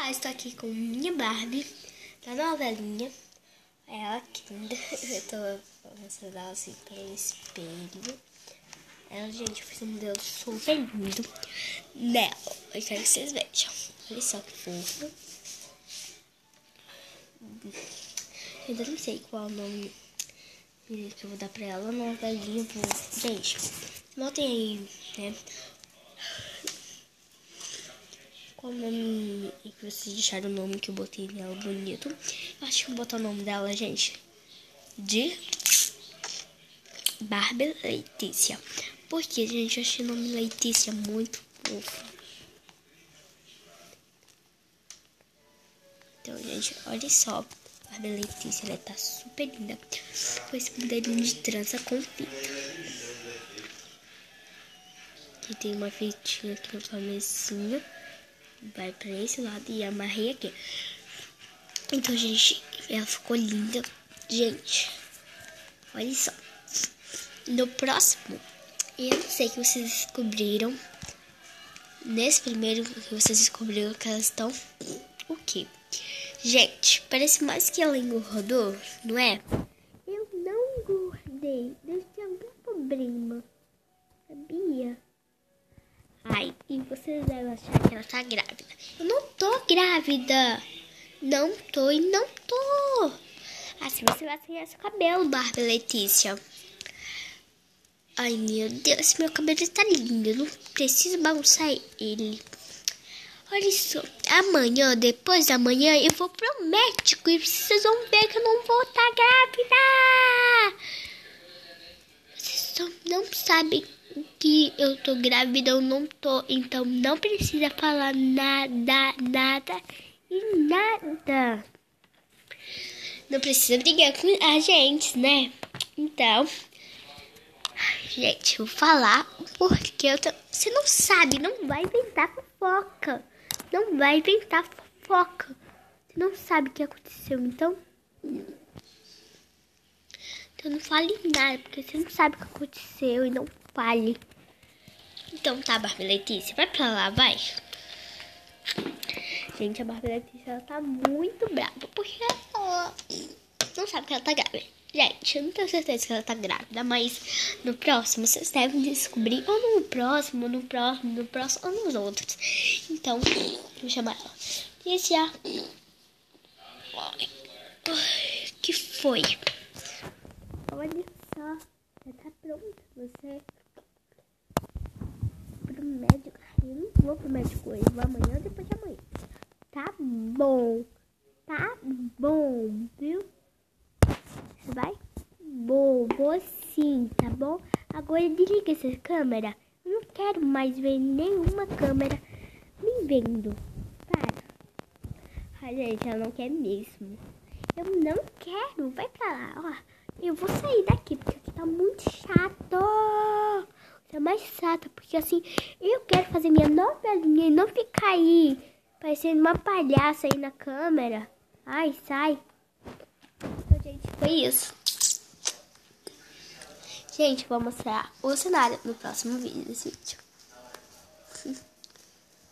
Estou aqui com minha Barbie, da novelinha. Ela aqui ainda. Eu tô mostrando ela assim pelo espelho. Ela, gente, eu fiz um modelo super lindo nela. Eu quero que vocês vejam. Olha só que fofo. Eu ainda não sei qual o nome que eu vou dar pra ela. Novelinha, gente, notem aí, né? Qual o nome que vocês deixaram o nome que eu botei nela bonito? Eu acho que eu vou botar o nome dela, gente, de Barbie Letícia. Porque, gente, eu achei o nome Letícia muito fofo. Então, gente, olha só. Barbie Letícia, ela tá super linda. Com esse modelinho de trança com fita. Aqui tem uma fitinha aqui no comecinho. Vai pra esse lado e amarrei aqui. Então, gente, ela ficou linda. Gente, olha só. No próximo, eu não sei que vocês descobriram. Nesse primeiro que vocês descobriram que elas estão o quê? Gente, parece mais que ela engordou, não é? Eu não engordei. Deve ter algum problema. Sabia? Ai, e vocês devem achar que ela tá grávida. Eu não tô grávida. Não tô e não tô. Assim você vai ganhar seu cabelo, Barbie Letícia. Ai, meu Deus, meu cabelo tá lindo. Eu não preciso bagunçar ele. Olha só, amanhã, depois da manhã, eu vou pro médico e vocês vão ver que eu não vou estar grávida. Vocês só não sabem que eu tô grávida ou não tô, então não precisa falar nada e nada. Não precisa brigar com a gente, né? Então, gente, eu vou falar porque você não sabe, não vai inventar fofoca. Não vai inventar fofoca. Você não sabe o que aconteceu, então não fale nada, porque você não sabe o que aconteceu e não fale. Então tá, Barbie Letícia, vai pra lá, vai. Gente, a Barbie Letícia, ela tá muito brava, porque ela não sabe que ela tá grávida. Gente, eu não tenho certeza que ela tá grávida, mas no próximo vocês devem descobrir, ou no próximo, ou nos outros. Então, vou chamar ela. Letícia. Que foi? Olha só, já tá pronto. Você pro médico? Eu não vou pro médico hoje, vou amanhã ou depois de amanhã. Tá bom, viu? Você vai? Vou sim, tá bom? Agora desliga essa câmera. Eu não quero mais ver nenhuma câmera me vendo. Para. Ai, gente, ela não quer mesmo. Eu não quero. Vai pra lá, ó. Eu vou sair daqui, porque aqui tá muito chato. Tá mais chato, porque assim, eu quero fazer minha novelinha e não ficar aí parecendo uma palhaça aí na câmera. Ai, sai. Então, gente, foi isso. Gente, vou mostrar o cenário no próximo vídeo desse vídeo.